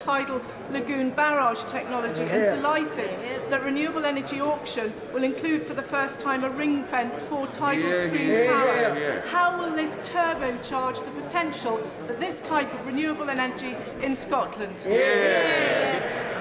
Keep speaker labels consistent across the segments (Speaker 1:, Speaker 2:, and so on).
Speaker 1: tidal lagoon barrage technology and delighted that renewable energy auction will include for the first time a ring fence for tidal stream power. How will this turbocharge the potential for this type of renewable energy in Scotland?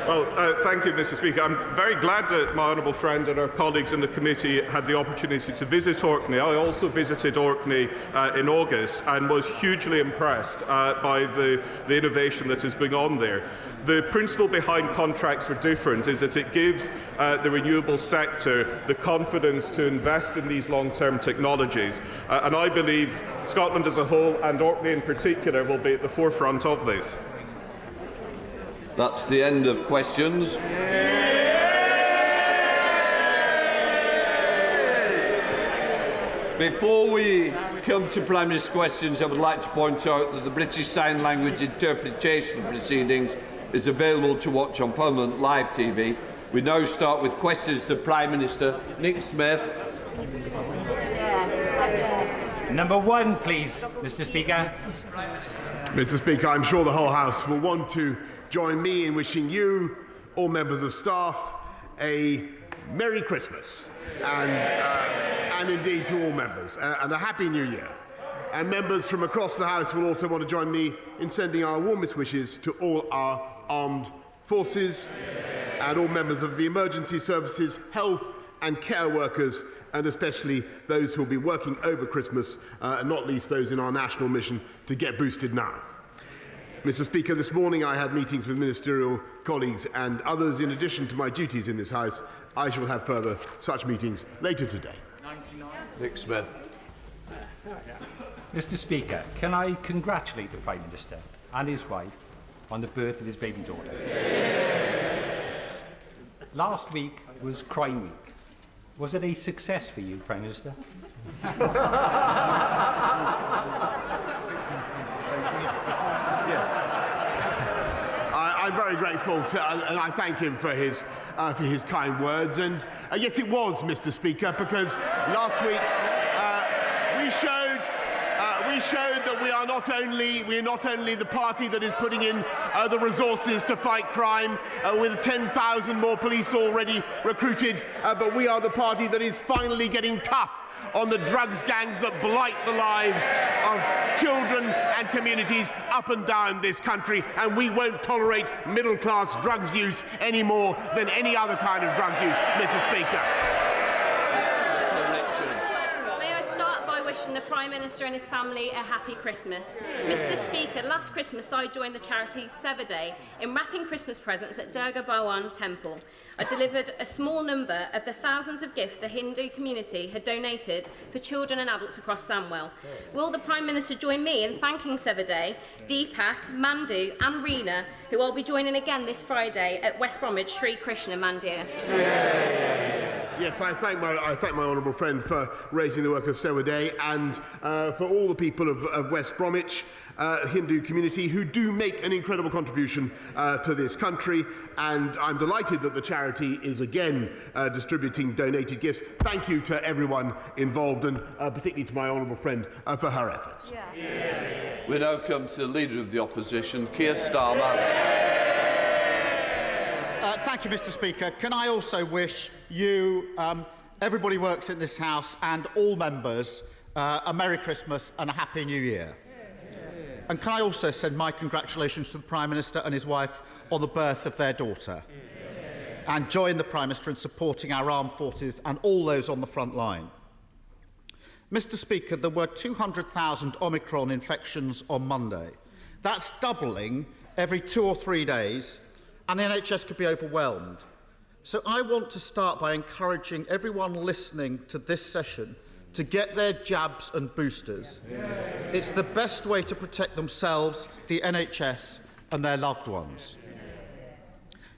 Speaker 2: Well, thank you, Mr. Speaker. I'm very glad that my honourable friend and our colleagues in the committee had the opportunity to visit Orkney. I also visited Orkney in August and was hugely impressed by the innovation that is going on there. The principle behind contracts for difference is that it gives the renewable sector the confidence to invest in these long-term technologies. And I believe Scotland as a whole and Orkney in particular will be at the forefront of this.
Speaker 3: That's the end of questions. Before we come to Prime Minister's questions, I would like to point out that the British Sign Language interpretation proceedings is available to watch on Parliament Live TV. We now start with questions to the Prime Minister. Nick Smith.
Speaker 4: Number one, please, Mr. Speaker.
Speaker 5: Mr. Speaker, I'm sure the whole House will want to join me in wishing you, all members of staff, a Merry Christmas and indeed to all members, and a Happy New Year. And members from across the House will also want to join me in sending our warmest wishes to all our armed forces and all members of the emergency services, health and care workers, and especially those who will be working over Christmas, and not least those in our national mission to get boosted now. Mr. Speaker, this morning I had meetings with ministerial colleagues and others. In addition to my duties in this House, I shall have further such meetings later today.
Speaker 3: Nick Smith.
Speaker 4: Mr. Speaker, can I congratulate the Prime Minister and his wife on the birth of his baby daughter? Last week was Crime Week. Was it a success for you, Prime Minister?
Speaker 5: Yes. I'm very grateful and I thank him for his kind words. And yes, it was, Mr. Speaker, because last week we showed that we are not only the party that is putting in the resources to fight crime with 10,000 more police already recruited, but we are the party that is finally getting tough on the drugs gangs that blight the lives of children and communities up and down this country, and we won't tolerate middle-class drugs use any more than any other kind of drugs use, Mr. Speaker.
Speaker 6: Wishing the Prime Minister and his family a happy Christmas. Mr. Speaker, last Christmas I joined the charity Sevaday in wrapping Christmas presents at Durga Bhawan Temple. I delivered a small number of the thousands of gifts the Hindu community had donated for children and adults across Samwell. Will the Prime Minister join me in thanking Sevaday, Deepak, Mandu and Reena, who I'll be joining again this Friday at West Bromwich Sri Krishna Mandir?
Speaker 5: Yes, I thank my honourable friend for raising the work of Sevaday and for all the people of West Bromwich, Hindu community, who do make an incredible contribution to this country. And I'm delighted that the charity is again distributing donated gifts. Thank you to everyone involved, and particularly to my honourable friend for her efforts.
Speaker 3: We now come to the Leader of the Opposition, Keir Starmer.
Speaker 7: Thank you, Mr. Speaker. Can I also wish you, everybody who works in this House and all members, a Merry Christmas and a Happy New Year. And can I also send my congratulations to the Prime Minister and his wife on the birth of their daughter, and join the Prime Minister in supporting our armed forces and all those on the front line. Mr. Speaker, there were 200,000 Omicron infections on Monday. That's doubling every 2 or 3 days, and the NHS could be overwhelmed. So I want to start by encouraging everyone listening to this session to get their jabs and boosters. It's the best way to protect themselves, the NHS and their loved ones.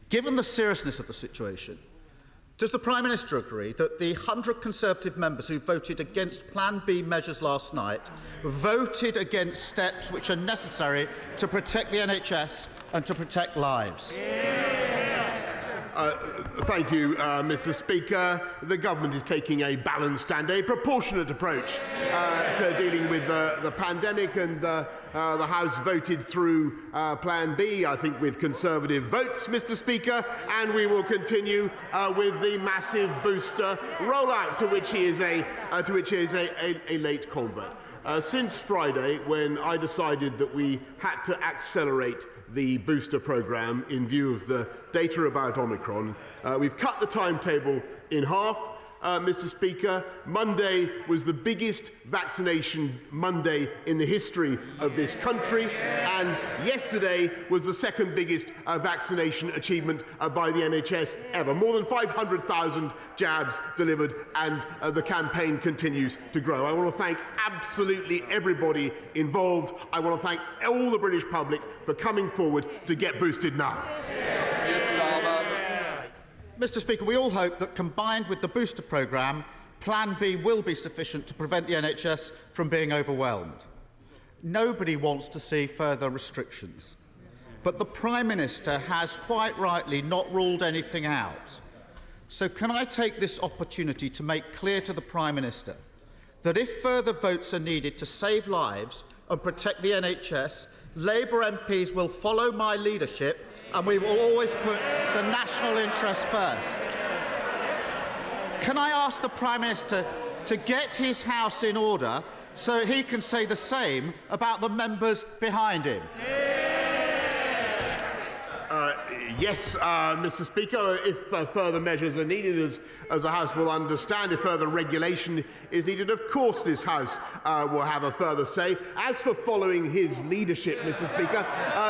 Speaker 7: Given the seriousness of the situation, does the Prime Minister agree that the 100 Conservative members who voted against Plan B measures last night voted against steps which are necessary to protect the NHS and to protect lives?
Speaker 5: Thank you, Mr. Speaker. The government is taking a balanced and a proportionate approach to dealing with the pandemic, and the House voted through Plan B, I think with Conservative votes, Mr. Speaker, and we will continue with the massive booster rollout to which he is a late convert. Since Friday, when I decided that we had to accelerate the booster programme in view of the data about Omicron, we've cut the timetable in half. Mr. Speaker, Monday was the biggest vaccination Monday in the history of this country, and yesterday was the second biggest vaccination achievement by the NHS ever. More than 500,000 jabs delivered, and the campaign continues to grow. I want to thank absolutely everybody involved. I want to thank all the British public for coming forward to get boosted now.
Speaker 7: Mr. Speaker, we all hope that combined with the booster programme, Plan B will be sufficient to prevent the NHS from being overwhelmed. Nobody wants to see further restrictions, but the Prime Minister has quite rightly not ruled anything out. So can I take this opportunity to make clear to the Prime Minister that if further votes are needed to save lives and protect the NHS, Labour MPs will follow my leadership and we will always put the national interest first. Can I ask the Prime Minister to get his house in order so he can say the same about the members behind him?
Speaker 5: Yes, Mr. Speaker, if further measures are needed, as the House will understand, if further regulation is needed, of course this House will have a further say. As for following his leadership, Mr. Speaker,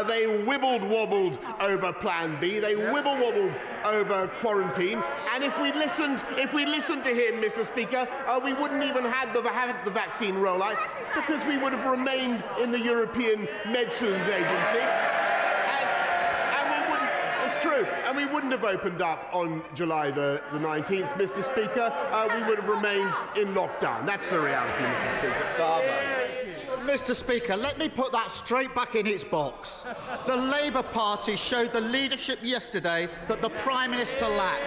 Speaker 5: they wibbled-wobbled over Plan B, they wibble-wobbled over quarantine, and if we'd listened to him, Mr. Speaker, we wouldn't even have the vaccine rollout, because we would have remained in the European Medicines Agency. True, and we wouldn't have opened up on July the 19th, Mr. Speaker. We would have remained in lockdown. That's the reality, Mr. Speaker.
Speaker 7: Mr. Speaker, let me put that straight back in its box. The Labour Party showed the leadership yesterday that the Prime Minister lacked.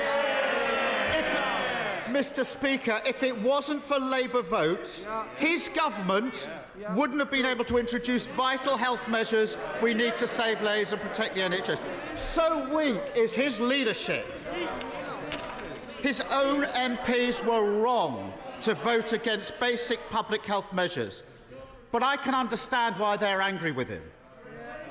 Speaker 7: Mr. Speaker, if it wasn't for Labour votes, his government wouldn't have been able to introduce vital health measures we need to save lives and protect the NHS. So weak is his leadership. His own MPs were wrong to vote against basic public health measures, but I can understand why they're angry with him.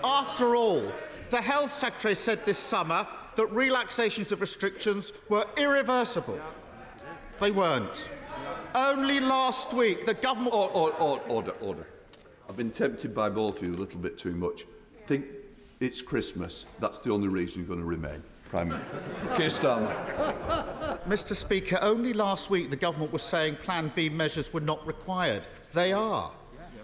Speaker 7: After all, the Health Secretary said this summer that relaxations of restrictions were irreversible. They weren't. Only last week, the government...
Speaker 3: Order. I've been tempted by both of you a little bit too much. I think it's Christmas. That's the only reason you're going to remain. Prime Minister. Keir Starmer.
Speaker 7: Mr. Speaker, only last week the government was saying Plan B measures were not required. They are.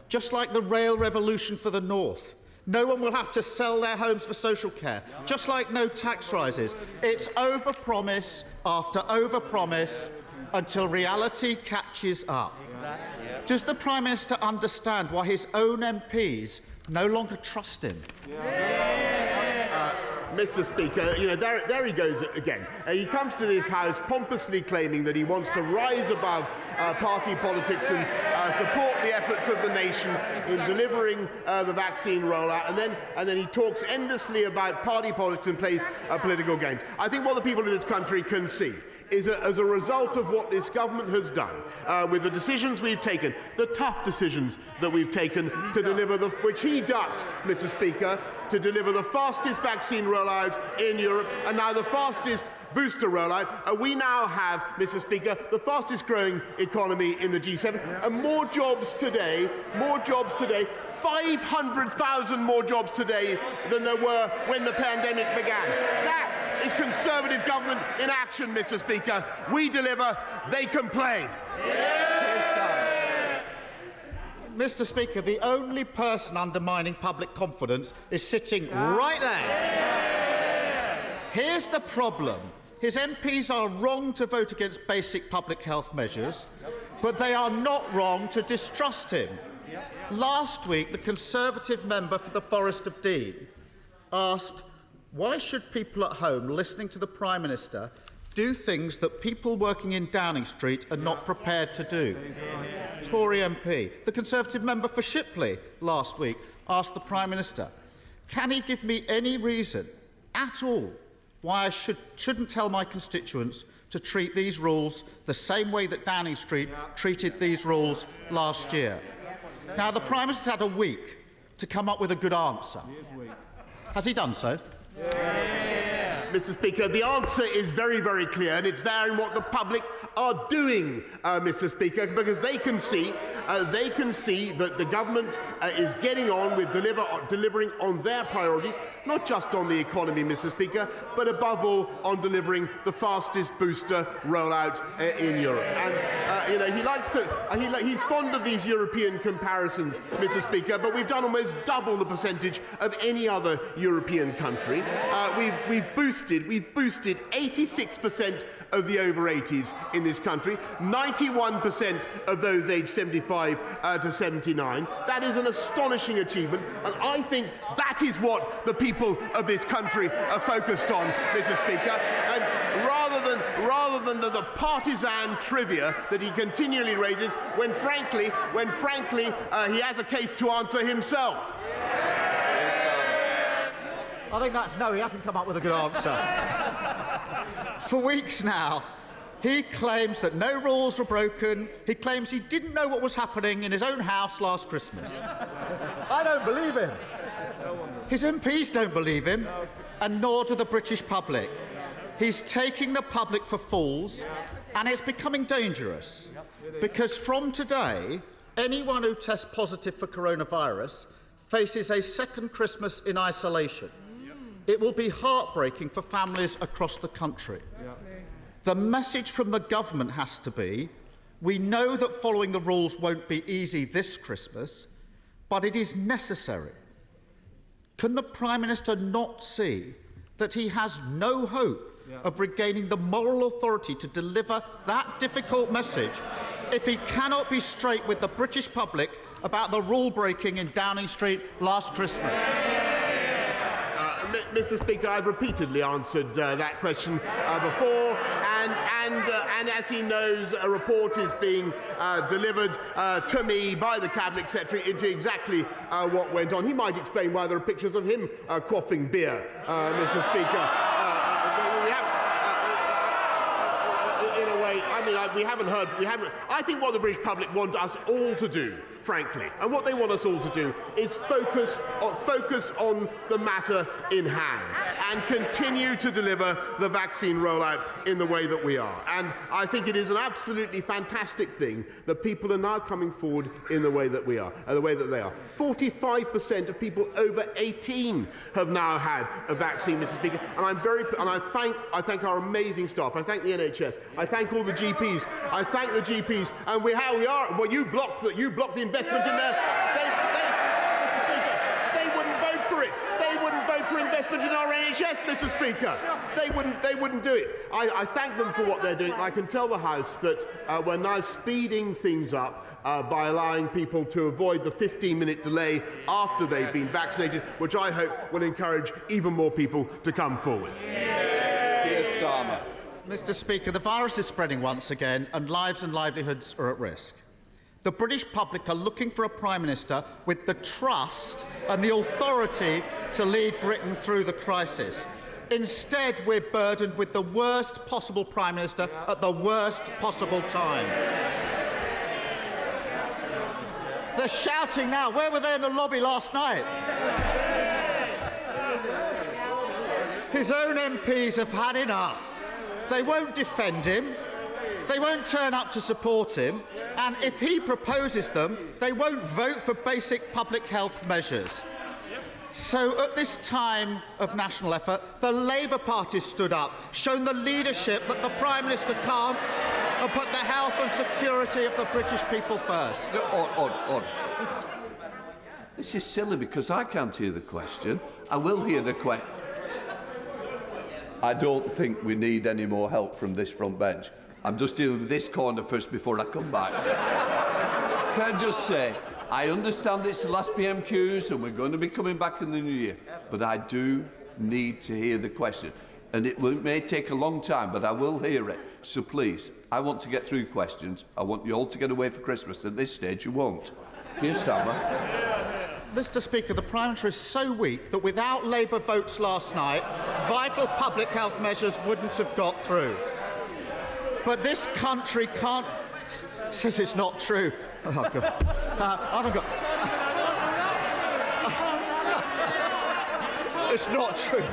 Speaker 7: Just like the rail revolution for the North. No one will have to sell their homes for social care, just like no tax rises. It's overpromise after overpromise until reality catches up. Does the Prime Minister understand why his own MPs no longer trust him?
Speaker 5: Mr. Speaker, there he goes again. He comes to this House pompously claiming that he wants to rise above party politics and support the efforts of the nation in delivering the vaccine rollout, and then he talks endlessly about party politics and plays political games. I think what the people of this country can see is as a result of what this government has done, with the decisions we've taken, the tough decisions that we've taken to deliver which he ducked, Mr. Speaker, to deliver the fastest vaccine rollout in Europe and now the fastest booster rollout. We now have, Mr. Speaker, the fastest growing economy in the G7 and more jobs today, 500,000 more jobs today than there were when the pandemic began. That is Conservative government in action, Mr. Speaker. We deliver, they complain.
Speaker 7: Mr. Speaker, the only person undermining public confidence is sitting right there. Here's the problem. His MPs are wrong to vote against basic public health measures, but they are not wrong to distrust him. Last week, the Conservative member for the Forest of Dean asked, why should people at home listening to the Prime Minister do things that people working in Downing Street are not prepared to do? Tory MP. The Conservative member for Shipley last week. ask the Prime Minister, can he give me any reason at all why I shouldn't tell my constituents to treat these rules the same way that Downing Street treated these rules last year? Now, the Prime Minister's had a week to come up with a good answer. Has he done so?
Speaker 5: Mr. Speaker, the answer is very, very clear, and it's there in what the public are doing, Mr. Speaker, because they can see that the government is getting on with delivering on their priorities, not just on the economy, Mr. Speaker, but above all on delivering the fastest booster rollout in Europe. And he's fond of these European comparisons, Mr. Speaker, but we've done almost double the percentage of any other European country. We've boosted 86% of the over-80s in this country, 91% of those aged 75 to 79. That is an astonishing achievement, and I think that is what the people of this country are focused on, Mr. Speaker. And rather than the partisan trivia that he continually raises, when frankly he has a case to answer himself.
Speaker 7: I think that's no, he hasn't come up with a good answer. For weeks now, he claims that no rules were broken. He claims he didn't know what was happening in his own house last Christmas. I don't believe him. His MPs don't believe him, and nor do the British public. He's taking the public for fools, and it's becoming dangerous, because from today, anyone who tests positive for coronavirus faces a second Christmas in isolation. It will be heartbreaking for families across the country. The message from the government has to be, we know that following the rules won't be easy this Christmas, but it is necessary. Can the Prime Minister not see that he has no hope of regaining the moral authority to deliver that difficult message if he cannot be straight with the British public about the rule breaking in Downing Street last Christmas?
Speaker 5: Mr. Speaker, I've repeatedly answered that question before, and as he knows, a report is being delivered to me by the Cabinet Secretary into exactly what went on. He might explain why there are pictures of him quaffing beer, Mr. Speaker. In a way, I mean, we haven't. I think what the British public want us all to do, frankly, and what they want us all to do is focus on the matter in hand and continue to deliver the vaccine rollout in the way that we are. And I think it is an absolutely fantastic thing that people are now coming forward in the way that we are, the way that they are. 45% of people over 18 have now had a vaccine, Mr. Speaker, and I thank our amazing staff. I thank the NHS. I thank all the GPs. I thank the GPs. And we are. Well, you blocked the investment in there. Mr. Speaker, they wouldn't vote for it. They wouldn't vote for investment in our NHS, Mr. Speaker. They wouldn't do it. I thank them for what they're doing. I can tell the House that we're now speeding things up by allowing people to avoid the 15-minute delay after they've been vaccinated, which I hope will encourage even more people to come forward.
Speaker 7: Mr. Speaker, the virus is spreading once again, and lives and livelihoods are at risk. The British public are looking for a Prime Minister with the trust and the authority to lead Britain through the crisis. Instead, we're burdened with the worst possible Prime Minister at the worst possible time. They're shouting now. Where were they in the lobby last night? His own MPs have had enough. They won't defend him. They won't turn up to support him. And if he proposes them, they won't vote for basic public health measures. So at this time of national effort, the Labour Party stood up, shown the leadership that the Prime Minister can't, and put the health and security of the British people first.
Speaker 3: This is silly because I can't hear the question. I will hear the question. I don't think we need any more help from this front bench. I'm just dealing with this corner first before I come back. Can I just say, I understand it's the last PMQs and we're going to be coming back in the new year, but I do need to hear the question. And it may take a long time, but I will hear it. So please, I want to get through questions. I want you all to get away for Christmas. At this stage, you won't. Keir Starmer.
Speaker 7: Mr. Speaker, the Prime Minister is so weak that without Labour votes last night, vital public health measures wouldn't have got through. But this country can't... Says it's not true. Oh, God. I haven't got... It's not true.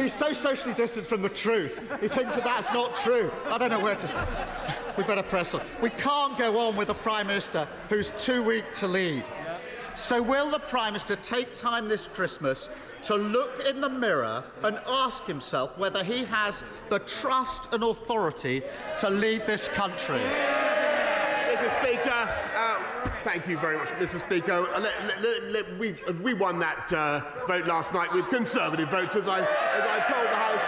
Speaker 7: He's so socially distant from the truth. He thinks that that's not true. I don't know where to... We better press on. We can't go on with a Prime Minister who's too weak to lead. So will the Prime Minister take time this Christmas to look in the mirror and ask himself whether he has the trust and authority to lead this country?
Speaker 5: Mr. Speaker, thank you very much, Mr. Speaker. We won that vote last night with Conservative votes, as I told the House.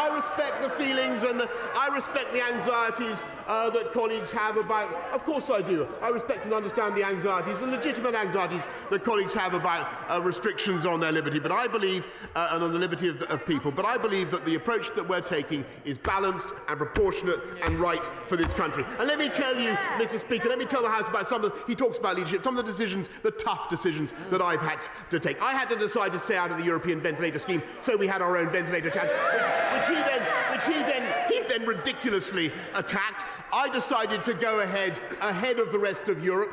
Speaker 5: I respect the feelings and I respect the anxieties that colleagues have about... Of course I do. I respect and understand the anxieties, the legitimate anxieties that colleagues have about restrictions on their liberty, but I believe, and on the liberty of people, but I believe that the approach that we're taking is balanced and proportionate and right for this country. And let me tell you, Mr. Speaker, let me tell the House about some of the... He talks about leadership, some of the decisions, the tough decisions that I've had to take. I had to decide to stay out of the European ventilator scheme, so we had our own ventilator challenge, which he then ridiculously attacked. I decided to go ahead of the rest of Europe,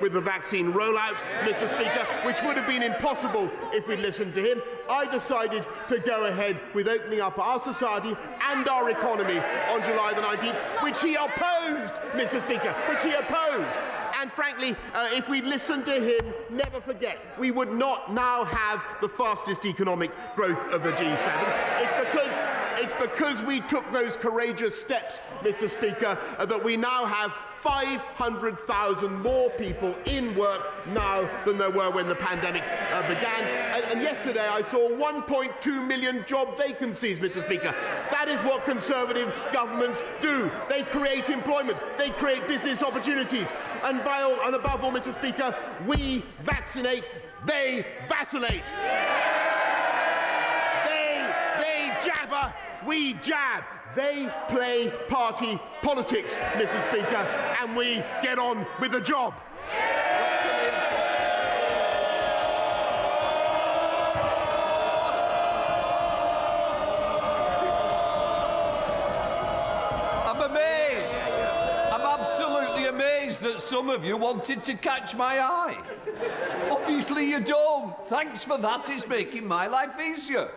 Speaker 5: with the vaccine rollout, Mr. Speaker, which would have been impossible if we'd listened to him. I decided to go ahead with opening up our society and our economy on July the 19th, which he opposed, Mr. Speaker, which he opposed. And frankly, if we'd listened to him, never forget, we would not now have the fastest economic growth of the G7. It's because we took those courageous steps, Mr. Speaker, that we now have 500,000 more people in work now than there were when the pandemic began. And yesterday I saw 1.2 million job vacancies, Mr. Speaker. That is what Conservative governments do. They create employment. They create business opportunities. And above all, Mr. Speaker, we vaccinate, they vacillate. They jabber, we jab. They play party politics, Mr. Speaker, and we get on with the job.
Speaker 3: I'm amazed. I'm absolutely amazed that some of you wanted to catch my eye. Obviously you don't. Thanks for that. It's making my life easier.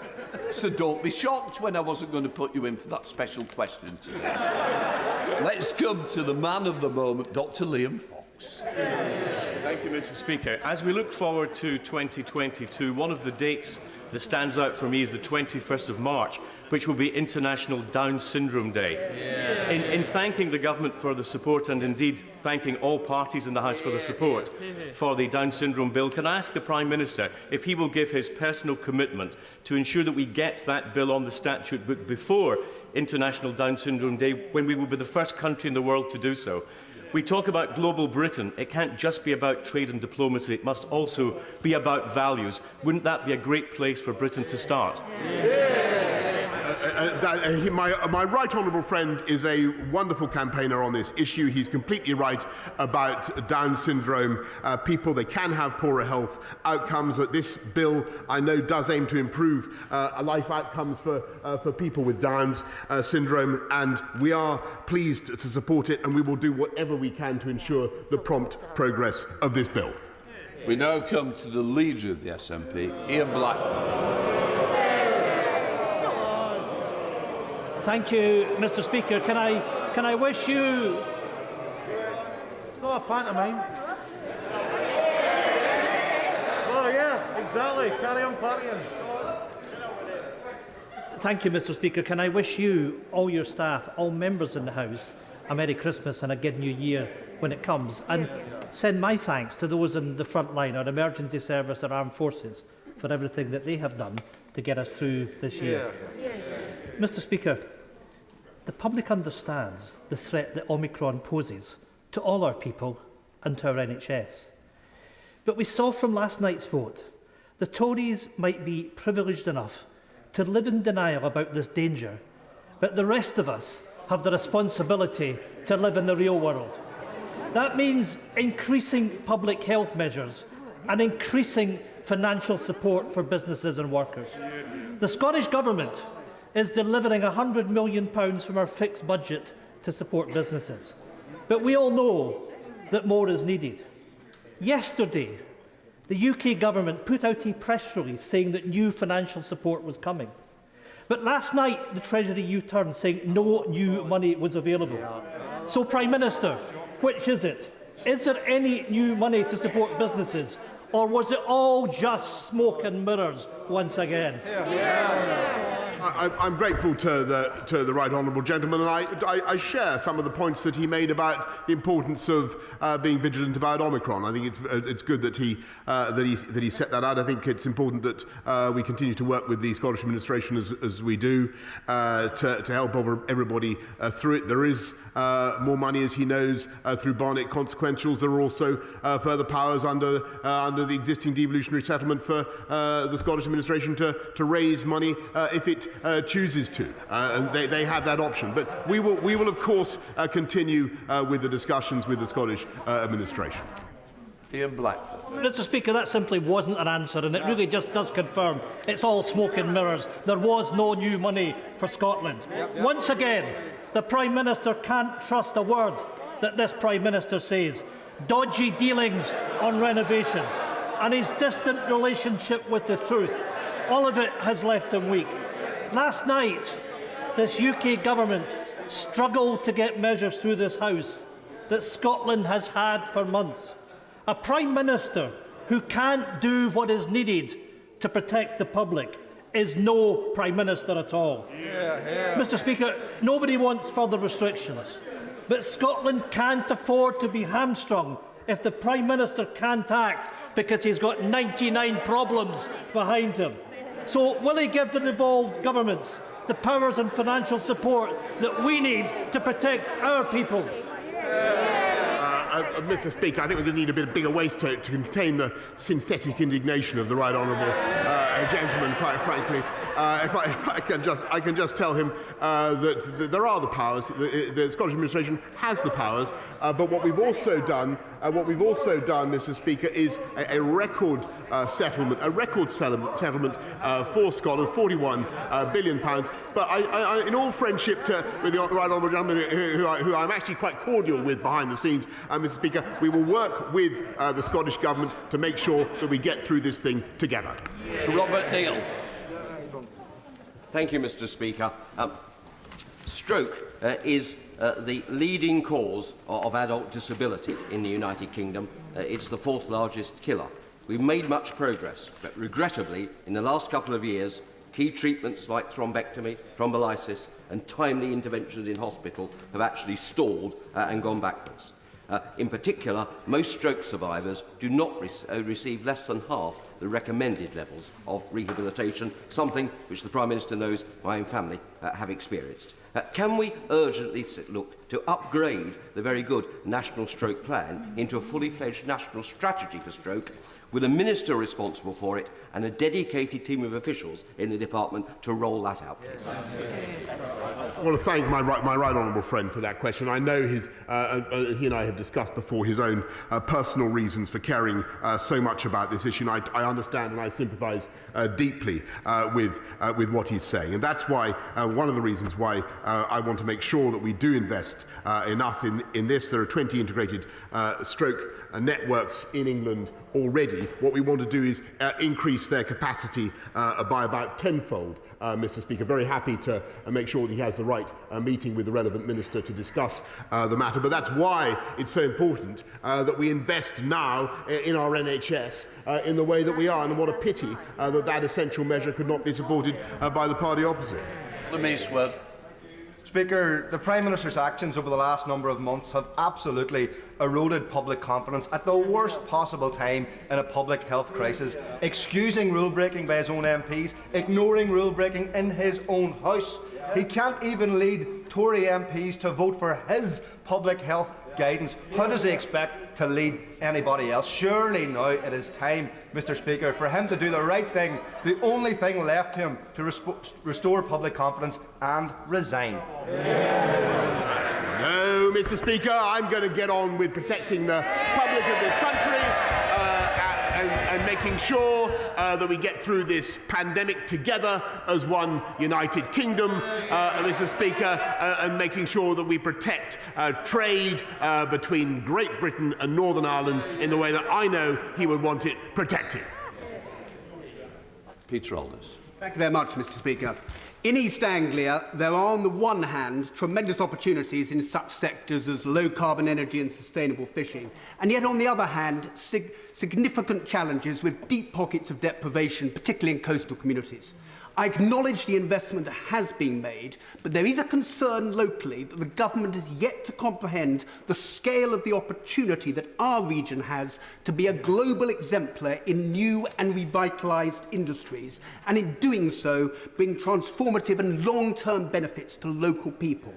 Speaker 3: So don't be shocked when I wasn't going to put you in for that special question today. Let's come to the man of the moment, Dr. Liam Fox.
Speaker 8: Thank you, Mr. Speaker. As we look forward to 2022, one of the dates that stands out for me is the 21st of March, which will be International Down Syndrome Day. Yeah. In thanking the government for the support and indeed thanking all parties in the House for the support for the Down Syndrome Bill, can I ask the Prime Minister if he will give his personal commitment to ensure that we get that bill on the statute book before International Down Syndrome Day, when we will be the first country in the world to do so? We talk about global Britain. It can't just be about trade and diplomacy. It must also be about values. Wouldn't that be a great place for Britain to start?
Speaker 5: My right honourable friend is a wonderful campaigner on this issue. He's completely right about Down syndrome people. They can have poorer health outcomes. This bill, I know, does aim to improve life outcomes for people with Down's syndrome, and we are pleased to support it, and we will do whatever we can to ensure the prompt progress of this bill.
Speaker 3: We now come to the leader of the SNP, Ian Blackford.
Speaker 9: Thank you, Mr. Speaker. Can I wish you...
Speaker 10: It's not a pantomime. Oh, yeah, exactly. Carry on partying.
Speaker 9: Thank you, Mr. Speaker. Can I wish you, all your staff, all members in the House, a Merry Christmas and a good New Year when it comes, and send my thanks to those in the front line, our emergency service, our armed forces, for everything that they have done to get us through this year. Mr. Speaker, the public understands the threat that Omicron poses to all our people and to our NHS. But we saw from last night's vote the Tories might be privileged enough to live in denial about this danger, but the rest of us have the responsibility to live in the real world. That means increasing public health measures and increasing financial support for businesses and workers. The Scottish Government is delivering £100 million from our fixed budget to support businesses. But we all know that more is needed. Yesterday, the UK Government put out a press release saying that new financial support was coming. But last night, the Treasury U-turned saying no new money was available. So, Prime Minister, which is it? Is there any new money to support businesses? Or was it all just smoke and mirrors once again?
Speaker 5: I'm grateful to the right honourable gentleman, and I share some of the points that he made about the importance of being vigilant about Omicron. I think it's good that he set that out. I think it's important that we continue to work with the Scottish administration as we do to help everybody through it. There is more money, as he knows, through Barnett consequentials. There are also further powers under the existing devolutionary settlement for the Scottish administration to raise money if it chooses to, and they have that option. But we will of course continue with the discussions with the Scottish administration.
Speaker 3: Ian Blackford.
Speaker 9: Mr. Speaker, that simply wasn't an answer, and it really just does confirm it's all smoke and mirrors. There was no new money for Scotland. Once again, the Prime Minister can't trust a word that this Prime Minister says. Dodgy dealings on renovations and his distant relationship with the truth. All of it has left him weak. Last night, this UK Government struggled to get measures through this House that Scotland has had for months. A Prime Minister who can't do what is needed to protect the public is no Prime Minister at all. Mr. Speaker, nobody wants further restrictions, but Scotland can't afford to be hamstrung if the Prime Minister can't act because he's got 99 problems behind him. So will he give the devolved governments the powers and financial support that we need to protect our people?
Speaker 5: Mr. Speaker, I think we're going to need a bit bigger waistcoat to contain the synthetic indignation of the right honourable gentleman, quite frankly. If I can just tell him that there are the powers. The Scottish administration has the powers. But what we've also done, Mr. Speaker, is a record settlement, for Scotland, £41 billion. But I, in all friendship with the right honourable gentleman, who I'm actually quite cordial with behind the scenes, Mr. Speaker, we will work with the Scottish Government to make sure that we get through this thing together.
Speaker 3: Sir Robert Neal.
Speaker 11: Thank you, Mr. Speaker. Stroke is the leading cause of adult disability in the United Kingdom. It's the fourth largest killer. We've made much progress, but regrettably, in the last couple of years, key treatments like thrombectomy, thrombolysis and timely interventions in hospital have actually stalled and gone backwards. In particular, most stroke survivors do not receive less than half the recommended levels of rehabilitation, something which the Prime Minister knows my own family have experienced. Can we urgently look to upgrade the very good National Stroke Plan into a fully fledged national strategy for stroke, with a minister responsible for it and a dedicated team of officials in the department to roll that out, please?
Speaker 5: I want to thank my right honourable friend for that question. I know he and I have discussed before his own personal reasons for caring so much about this issue, and I understand and I sympathise deeply with what he's saying. And that's why one of the reasons why I want to make sure that we do invest enough in this. There are 20 integrated stroke networks in England already. What we want to do is increase their capacity by about tenfold. Mr. Speaker, very happy to make sure that he has the right meeting with the relevant minister to discuss the matter. But that's why it's so important that we invest now in our NHS in the way that we are. And what a pity that essential measure could not be supported by the party opposite.
Speaker 10: Speaker, the Prime Minister's actions over the last number of months have absolutely eroded public confidence at the worst possible time in a public health crisis, excusing rule-breaking by his own MPs, ignoring rule-breaking in his own House. He can't even lead Tory MPs to vote for his public health guidance. How does he expect to lead anybody else? Surely now it is time, Mr. Speaker, for him to do the right thing, the only thing left to him to restore public confidence, and resign.
Speaker 5: No, So, Mr. Speaker, I'm going to get on with protecting the public of this country and making sure that we get through this pandemic together as one United Kingdom, Mr. Speaker, and making sure that we protect trade between Great Britain and Northern Ireland in the way that I know he would want it protected.
Speaker 3: Peter Aldous.
Speaker 12: Thank you very much, Mr. Speaker. In East Anglia, there are, on the one hand, tremendous opportunities in such sectors as low-carbon energy and sustainable fishing, and yet, on the other hand, significant challenges with deep pockets of deprivation, particularly in coastal communities. I acknowledge the investment that has been made, but there is a concern locally that the government is yet to comprehend the scale of the opportunity that our region has to be a global exemplar in new and revitalised industries, and in doing so, bring transformative and long-term benefits to local people.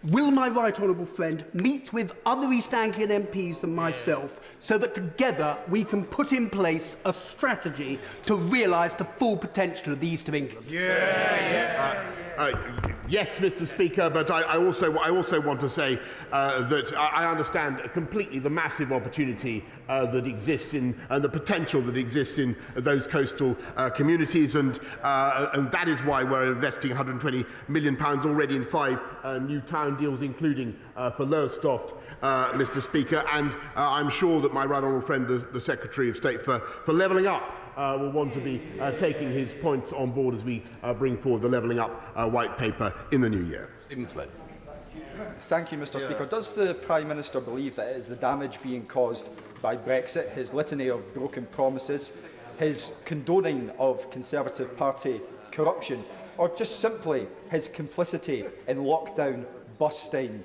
Speaker 12: Will my right honourable friend meet with other East Anglian MPs and myself so that together we can put in place a strategy to realise the full potential of the East of England?
Speaker 5: Yes, Mr. Speaker, but I also want to say that I understand completely the massive opportunity that exists in and the potential that exists in those coastal communities, and that is why we're investing £120 million already in 5 new town deals, including for Lowestoft, Mr. Speaker, and I'm sure that my right honourable friend, the Secretary of State for Levelling Up, will want to be taking his points on board as we bring forward the Levelling Up white paper in the new year.
Speaker 3: Stephen Flynn.
Speaker 13: Thank you, Mr. Speaker. Does the Prime Minister believe that it is the damage being caused by Brexit, his litany of broken promises, his condoning of Conservative Party corruption, or just simply his complicity in lockdown, busting,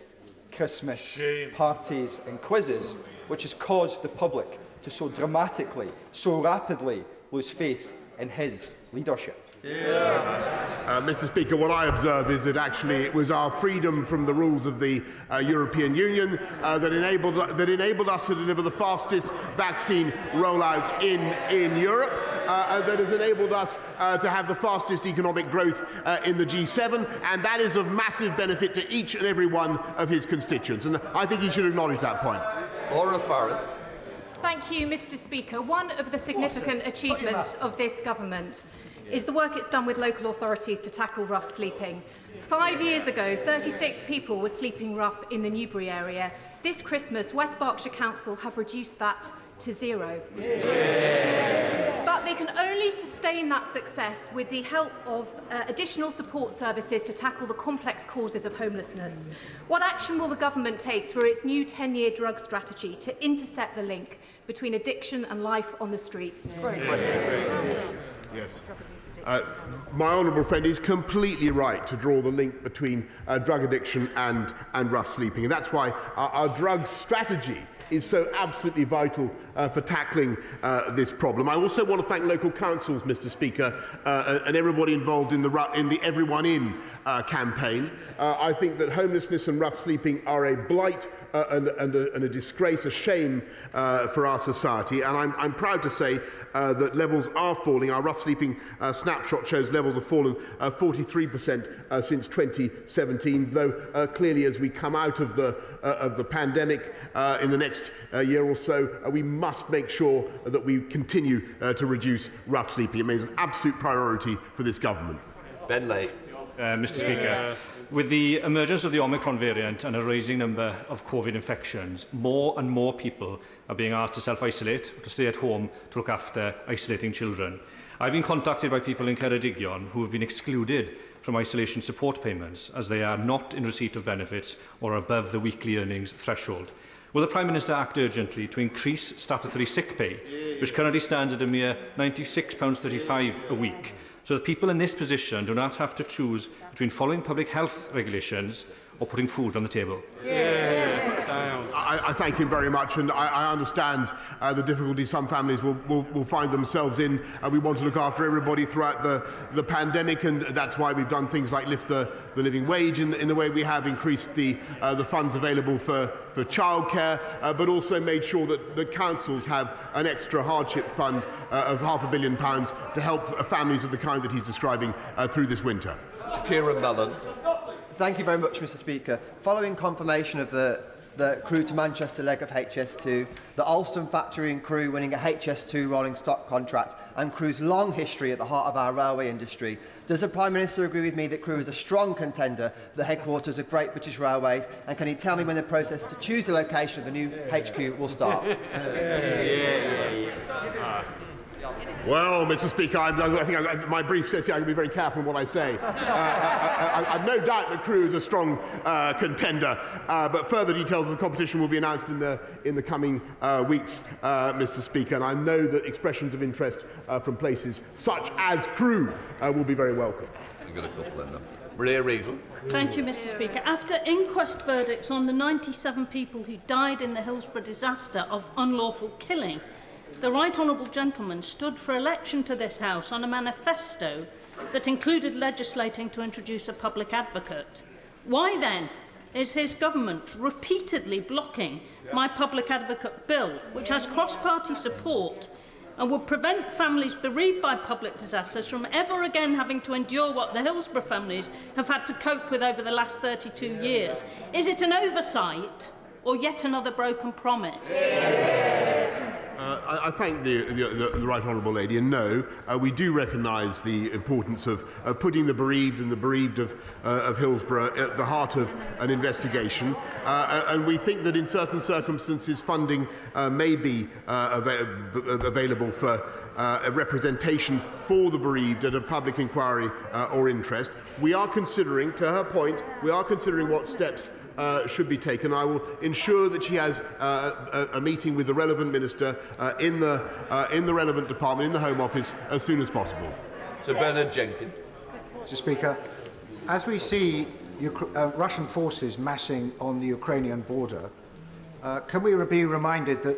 Speaker 13: Christmas parties and quizzes, which has caused the public to so dramatically, so rapidly lose faith in his leadership?
Speaker 5: Mr. Speaker, what I observe is that actually it was our freedom from the rules of the European Union that enabled us to deliver the fastest vaccine rollout in Europe, that has enabled us to have the fastest economic growth in the G7, and that is of massive benefit to each and every one of his constituents. And I think he should acknowledge that point.
Speaker 3: Laura Farrell.
Speaker 14: Thank you, Mr. Speaker. One of the significant achievements of this government is the work it's done with local authorities to tackle rough sleeping. 5 years ago, 36 people were sleeping rough in the Newbury area. This Christmas, West Berkshire Council have reduced that to 0. But they can only sustain that success with the help of additional support services to tackle the complex causes of homelessness. What action will the government take through its new 10-year drug strategy to intercept the link between addiction and life on the streets?
Speaker 5: Yes. My honourable friend is completely right to draw the link between drug addiction and rough sleeping, and that's why our drug strategy is so absolutely vital for tackling this problem. I also want to thank local councils, Mr. Speaker, and everybody involved in the Everyone In campaign. I think that homelessness and rough sleeping are a blight and a disgrace, a shame for our society, and I'm proud to say that levels are falling. Our rough sleeping snapshot shows levels have fallen 43% since 2017, though clearly as we come out of the pandemic in the next year or so, we must make sure that we continue to reduce rough sleeping. It remains an absolute priority for this government.
Speaker 3: Ben Lake.
Speaker 15: Mr. Speaker, with the emergence of the Omicron variant and a rising number of COVID infections, more and more people are being asked to self-isolate, to stay at home to look after isolating children. I've been contacted by people in Ceredigion who have been excluded from isolation support payments as they are not in receipt of benefits or above the weekly earnings threshold. Will the Prime Minister act urgently to increase statutory sick pay, which currently stands at a mere £96.35 a week, so that people in this position do not have to choose between following public health regulations or putting food on the table?
Speaker 5: I thank him very much, and I understand the difficulties some families will find themselves in. We want to look after everybody throughout the pandemic, and that's why we've done things like lift the living wage in the way we have, increased the funds available for childcare, but also made sure that the councils have an extra hardship fund of £500 million to help families of the kind that he's describing through this winter.
Speaker 3: Kieran Mellon.
Speaker 16: Thank you very much, Mr. Speaker. Following confirmation of the Crewe to Manchester leg of HS2, the Alston factory and Crewe winning a HS2 rolling stock contract, and Crewe's long history at the heart of our railway industry, does the Prime Minister agree with me that Crewe is a strong contender for the headquarters of Great British Railways, and can he tell me when the process to choose the location of the new HQ will start?
Speaker 5: Well, Mr. Speaker, I think my brief says here I can be very careful in what I say. I've no doubt that Crewe is a strong contender, but further details of the competition will be announced in the coming weeks, Mr. Speaker. And I know that expressions of interest from places such as Crewe will be very welcome.
Speaker 3: You've got a couple in them. Ray Regal.
Speaker 17: Thank you, Mr. Speaker. After inquest verdicts on the 97 people who died in the Hillsborough disaster of unlawful killing, the Right Honourable Gentleman stood for election to this House on a manifesto that included legislating to introduce a public advocate. Why then is his government repeatedly blocking my public advocate bill, which has cross-party support and would prevent families bereaved by public disasters from ever again having to endure what the Hillsborough families have had to cope with over the last 32 years? Is it an oversight or yet another broken promise?
Speaker 5: I thank the Right Honourable Lady, and no, we do recognise the importance of putting the bereaved and the bereaved of Hillsborough at the heart of an investigation, and we think that in certain circumstances funding may be available for a representation for the bereaved at a public inquiry or interest. We are considering, to her point, we are considering what steps should be taken. I will ensure that she has a meeting with the relevant minister in the relevant department, in the Home Office, as soon as possible.
Speaker 3: Sir Bernard Jenkins.
Speaker 18: Mr. Speaker, as we see Russian forces massing on the Ukrainian border, can we be reminded that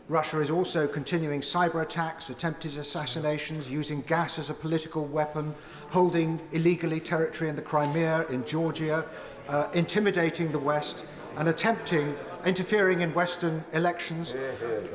Speaker 18: Russia is also continuing cyber attacks, attempted assassinations, using gas as a political weapon, holding illegally territory in the Crimea, in Georgia, intimidating the West and interfering in Western elections.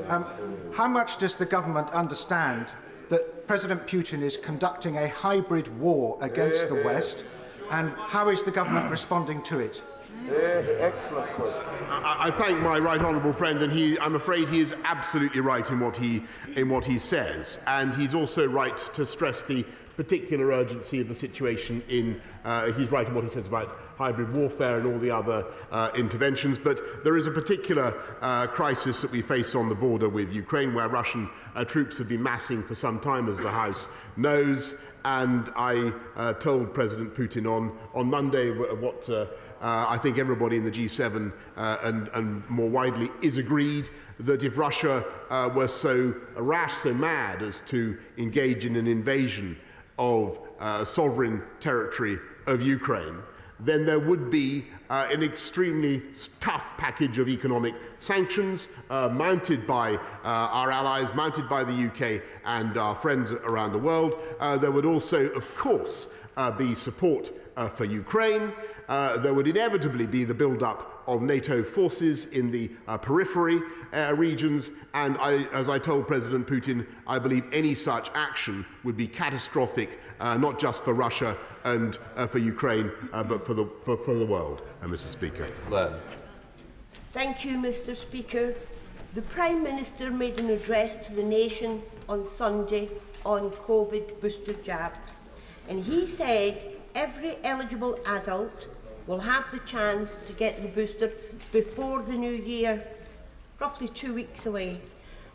Speaker 18: How much does the government understand that President Putin is conducting a hybrid war against the West, and how is the government responding to it?
Speaker 5: Excellent question. I thank my right honourable friend, and I'm afraid he is absolutely right in what he says, and he's also right to stress the particular urgency of the situation he's right in what he says about hybrid warfare and all the other interventions, but there is a particular crisis that we face on the border with Ukraine, where Russian troops have been massing for some time, as the House knows, and I told President Putin on Monday what I think everybody in the G7 and more widely is agreed, that if Russia were so rash, so mad as to engage in an invasion of sovereign territory of Ukraine, then there would be an extremely tough package of economic sanctions mounted by our allies, mounted by the UK and our friends around the world. There would also, of course, be support for Ukraine. There would inevitably be the build-up of NATO forces in the periphery regions, and as I told President Putin, I believe any such action would be catastrophic, not just for Russia and for Ukraine, but for the world, Mr. Speaker.
Speaker 19: Thank you, Mr. Speaker. The Prime Minister made an address to the nation on Sunday on COVID booster jabs, and he said every eligible adult will have the chance to get the booster before the new year, roughly 2 weeks away.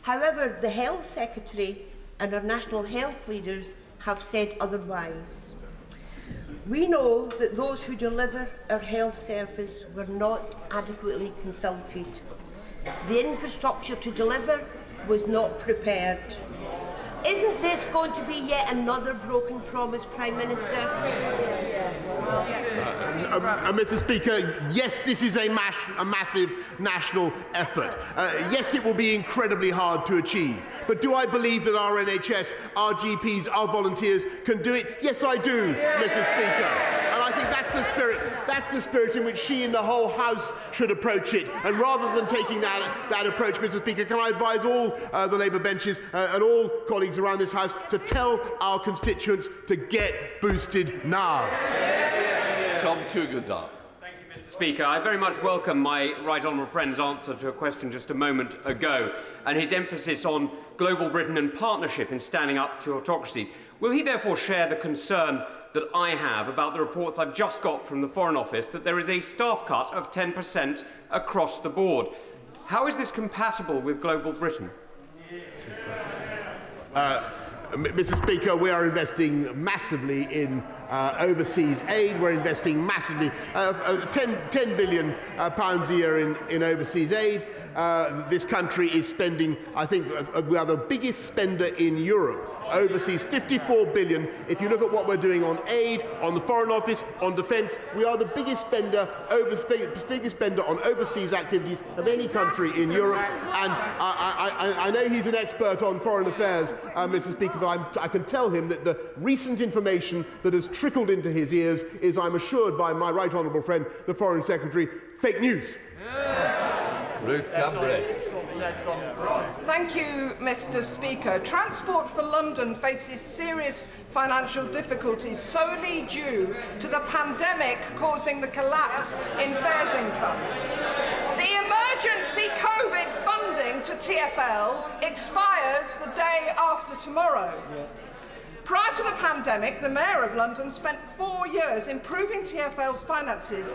Speaker 19: However, the Health Secretary and our national health leaders have said otherwise. We know that those who deliver our health service were not adequately consulted. The infrastructure to deliver was not prepared. Isn't this going to be yet another broken promise, Prime Minister?
Speaker 5: Mr. Speaker, yes, this is a massive national effort. Yes, it will be incredibly hard to achieve. But do I believe that our NHS, our GPs, our volunteers can do it? Yes, I do, Mr. Speaker. And I think that's the spirit in which she and the whole House should approach it. And rather than taking that approach, Mr. Speaker, can I advise all the Labour benches and all colleagues around this House to tell our constituents to get boosted now?
Speaker 3: Tom Tugendar.
Speaker 20: Speaker, I very much welcome my right honourable friend's answer to a question just a moment ago and his emphasis on global Britain and partnership in standing up to autocracies. Will he therefore share the concern that I have about the reports I've just got from the Foreign Office that there is a staff cut of 10% across the board? How is this compatible with global Britain?
Speaker 5: Mr. Speaker, we are investing massively in overseas aid. We're investing massively, £10 billion a year in overseas aid. This country is spending, I think, we are the biggest spender in Europe. Overseas, 54 billion. If you look at what we're doing on aid, on the Foreign Office, on defence, we are the biggest spender on overseas activities of any country in Europe. And I know he's an expert on foreign affairs, Mr. Speaker, but I can tell him that the recent information that has trickled into his ears is, I'm assured by my right honourable friend, the Foreign Secretary, fake news.
Speaker 3: Ruth Cambray.
Speaker 21: Thank you, Mr. Speaker. Transport for London faces serious financial difficulties solely due to the pandemic causing the collapse in fares income. The emergency COVID funding to TfL expires the day after tomorrow. Prior to the pandemic, the Mayor of London spent 4 years improving TfL's finances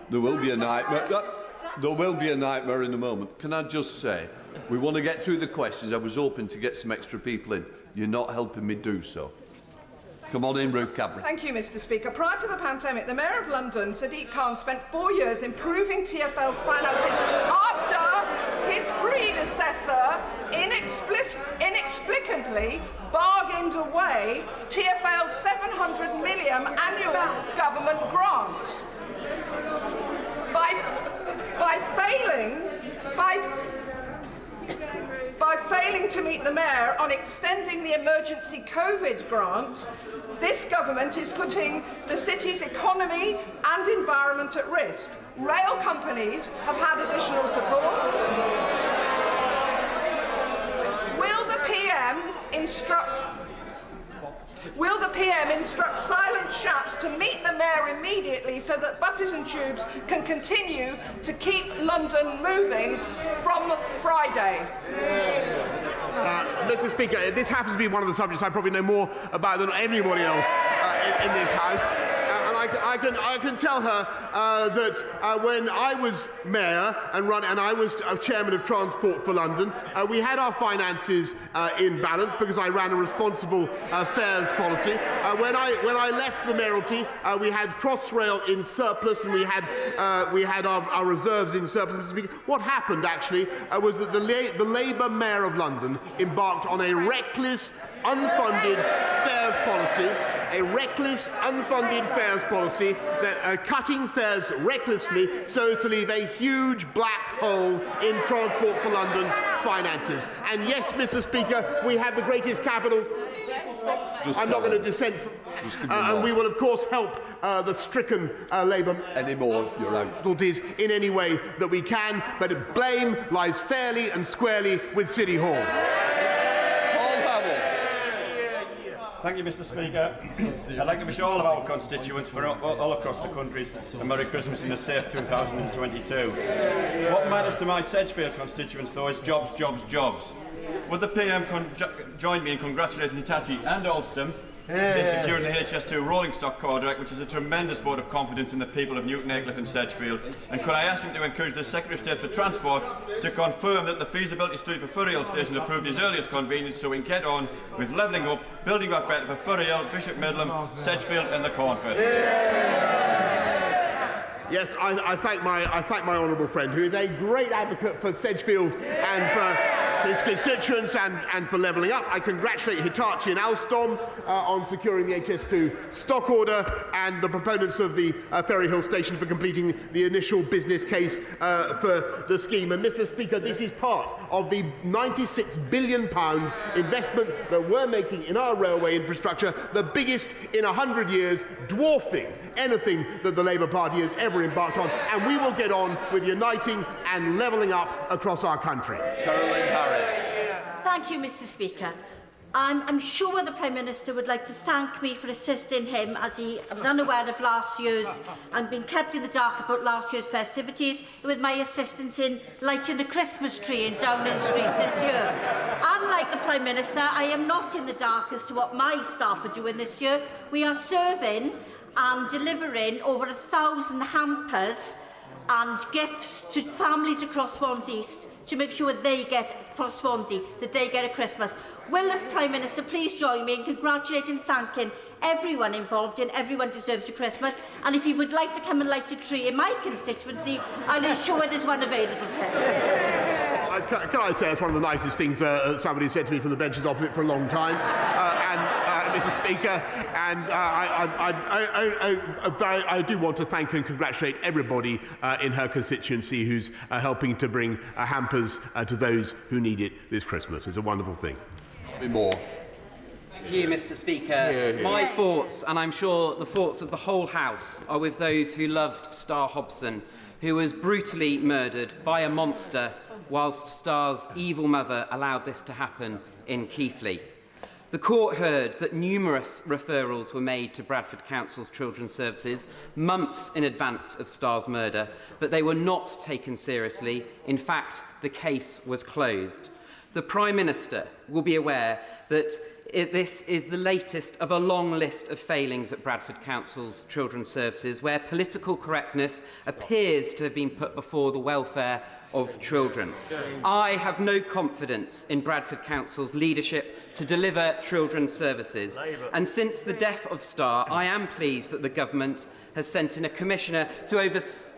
Speaker 3: There will be a nightmare. There will be a nightmare in a moment. Can I just say, we want to get through the questions. I was hoping to get some extra people in. You're not helping me do so. Come on in, Ruth Cadbury.
Speaker 21: Thank you, Mr. Speaker. Prior to the pandemic, the Mayor of London, Sadiq Khan, spent 4 years improving TfL's finances after his predecessor inexplicably bargained away TfL's £700 million annual government grant. By failing to meet the Mayor on extending the emergency COVID grant, this government is putting the city's economy and environment at risk. Rail companies have had additional support. Will the PM instruct silent shaps to meet the Mayor immediately so that buses and tubes can continue to keep London moving from Friday?
Speaker 5: Mr. Speaker, this happens to be one of the subjects I probably know more about than anybody else in this House. And I can tell her that when I was Mayor and I was Chairman of Transport for London, we had our finances in balance because I ran a responsible fares policy. When I left the mayoralty, we had Crossrail in surplus and we had our reserves in surplus. Mr. Speaker, what happened actually was that the Labour Mayor of London embarked on a reckless, unfunded fares policy, that cutting fares recklessly so as to leave a huge black hole in Transport for London's finances. And yes, Mr. Speaker, we have the greatest capitals. I'm not going to dissent from, and we will of course help the stricken Labour difficulties in any way that we can, but blame lies fairly and squarely with City Hall.
Speaker 22: Thank you, Mr. Speaker. I'd like to wish all of our constituents for all across the country a Merry Christmas and a safe 2022. What matters to my Sedgefield constituents, though, is jobs, jobs, jobs. Would the PM join me in congratulating Hitachi and Alstom in securing the HS2 rolling stock contract, which is a tremendous vote of confidence in the people of Newton Aycliffe and Sedgefield? And could I ask him to encourage the Secretary of State for Transport to confirm that the feasibility study for Furriel Station approved his earliest convenience so we can get on with levelling up, building back better for Furriel, Bishop Midland, Sedgefield and the Cornford?
Speaker 5: Yes, I thank my honourable friend, who is a great advocate for Sedgefield and for his constituents and for levelling up. I congratulate Hitachi and Alstom on securing the HS2 stock order, and the proponents of the Ferry Hill station for completing the initial business case for the scheme. And Mr. Speaker, this is part of the £96 billion investment that we're making in our railway infrastructure, the biggest in 100 years, dwarfing anything that the Labour Party has ever embarked on, and we will get on with uniting and levelling up across our country.
Speaker 3: Caroline Harris.
Speaker 1: Thank you, Mr. Speaker. I'm sure the Prime Minister would like to thank me for assisting him, as he was unaware of last year's and been kept in the dark about last year's festivities, with my assistance in lighting the Christmas tree in Downing Street this year. Unlike the Prime Minister, I am not in the dark as to what my staff are doing this year. We are serving and delivering over 1,000 hampers and gifts to families across Swansea East to make sure they get, across Swansea, that they get a Christmas. Will the Prime Minister please join me in congratulating and thanking everyone involved in Everyone Deserves a Christmas, and if you would like to come and light a tree in my constituency, I'll ensure there's one available for him.
Speaker 5: Can I say that's one of the nicest things somebody said to me from the benches opposite for a long time, Mr. Speaker, and I do want to thank and congratulate everybody in her constituency who's helping to bring hampers to those who need it this Christmas. It's a wonderful thing.
Speaker 3: More.
Speaker 2: Thank you, Mr. Speaker. My thoughts, and I'm sure the thoughts of the whole House, are with those who loved Star Hobson, who was brutally murdered by a monster whilst Star's evil mother allowed this to happen in Keighley. The court heard that numerous referrals were made to Bradford Council's Children's Services months in advance of Star's murder, but they were not taken seriously. In fact, the case was closed. The Prime Minister will be aware that this is the latest of a long list of failings at Bradford Council's Children's Services, where political correctness appears to have been put before the welfare of children. I have no confidence in Bradford Council's leadership to deliver children's services, and since the death of Star, I am pleased that the government has sent in a commissioner to oversee.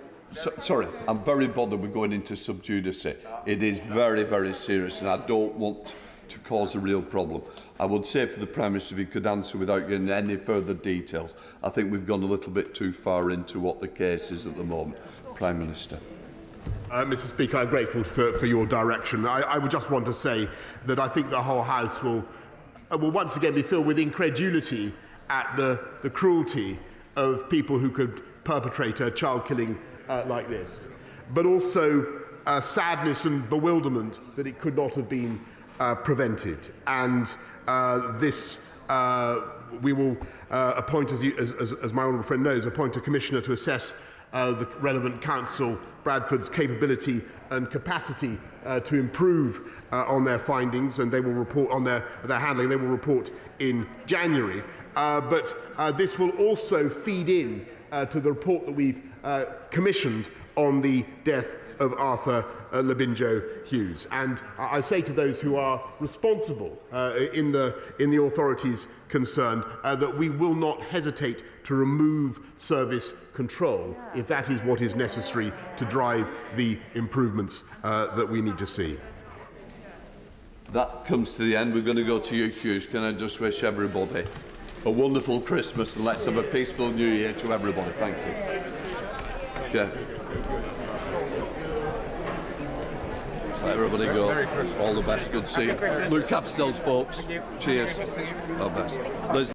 Speaker 3: Sorry, I'm very bothered with going into sub judice. It is very, very serious, and I don't want to cause a real problem. I would say for the Prime Minister, if he could answer without getting any further details. I think we've gone a little bit too far into what the case is at the moment. Prime Minister.
Speaker 5: Mr. Speaker, I'm grateful for your direction. I would just want to say that I think the whole House will once again be filled with incredulity at the cruelty of people who could perpetrate a child killing like this, but also sadness and bewilderment that it could not have been prevented. And this we will appoint, as my honourable friend knows, appoint a commissioner to assess the relevant council, Bradford's capability and capacity to improve on their findings, and they will report on their handling. They will report in January. But this will also feed in to the report that we've commissioned on the death of Arthur Labinjo Hughes. And I say to those who are responsible in the authorities concerned that we will not hesitate to remove service control if that is what is necessary to drive the improvements that we need to see.
Speaker 3: That comes to the end. We're going to go to you, Hughes. Can I just wish everybody a wonderful Christmas, and let's have a peaceful New Year to everybody. Thank you. Yeah. Let everybody go. All the best. Good to see you. Look after yourselves, folks. Cheers. All the best.